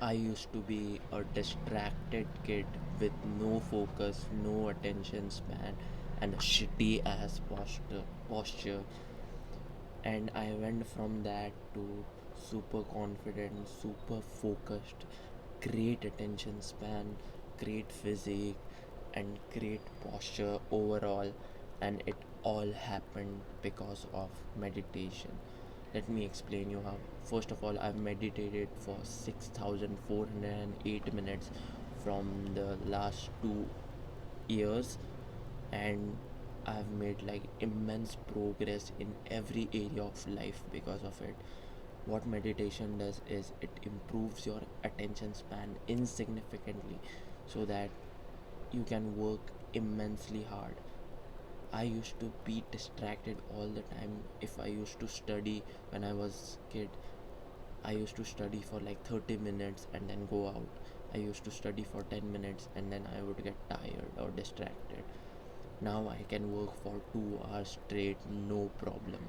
I used to be a distracted kid with no focus, no attention span, and a shitty ass posture. And I went from that to super confident, super focused, great attention span, great physique, and great posture overall. And it all happened because of meditation. Let me explain you how. First of all, I've meditated for 6,408 minutes from the last 2 years, and I've made like immense progress in every area of life because of it. What meditation does is it improves your attention span insignificantly so that you can work immensely hard. I used to be distracted all the time. If I used to study when I was kid, I used to study for like 30 minutes and then go out. I used to study for 10 minutes and then I would get tired or distracted. Now I can work for 2 hours straight, no problem.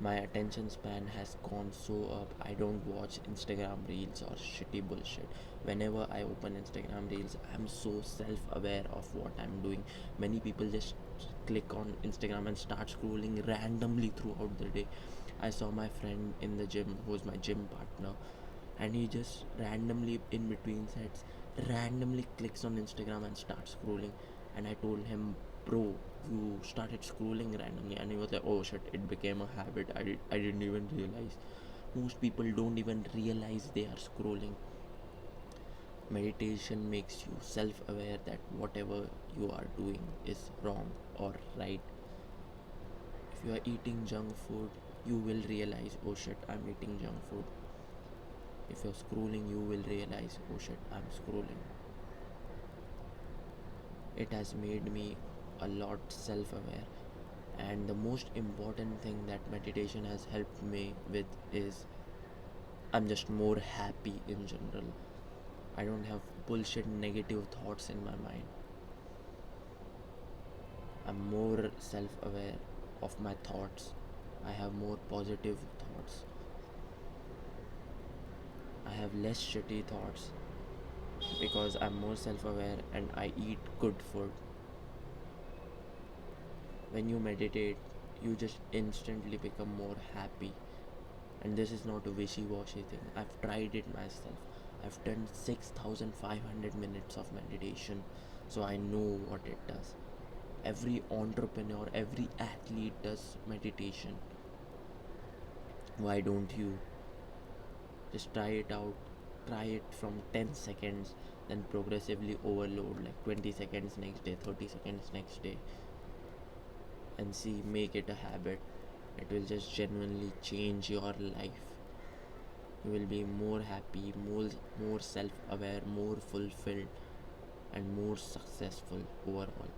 My attention span has gone so up. I don't watch Instagram reels or shitty bullshit. Whenever I open Instagram reels, I'm so self aware of what I'm doing. Many people just click on Instagram and start scrolling randomly throughout the day. I saw my friend in the gym, who's my gym partner, and he just randomly in between sets randomly clicks on Instagram and starts scrolling. And I told him, bro, you started scrolling randomly. And he was like, oh shit, it became a habit. I didn't even realize. Most people don't even realize they are scrolling. Meditation makes you self-aware that whatever you are doing is wrong or right. If you are eating junk food, you will realize, oh shit, I'm eating junk food. If you're scrolling, you will realize, oh shit, I'm scrolling. It has made me a lot self aware. And the most important thing that meditation has helped me with is I'm just more happy in general. I don't have bullshit negative thoughts in my mind. I'm more self aware of my thoughts. I have more positive thoughts. I have less shitty thoughts because I'm more self aware and I eat good food. When you meditate, you just instantly become more happy. And this is not a wishy-washy thing. I've tried it myself. I've done 6,500 minutes of meditation, so I know what it does. Every entrepreneur, every athlete does meditation. Why don't you just try it out? Try it from 10 seconds, then progressively overload, like 20 seconds next day, 30 seconds next day, and see, make it a habit. It will just genuinely change your life. You will be more happy, more self-aware, more fulfilled, and more successful overall.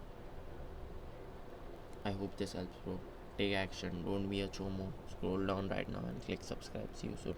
I hope this helps, bro. Take action, don't be a chomo. Scroll down right now and click subscribe. See you soon.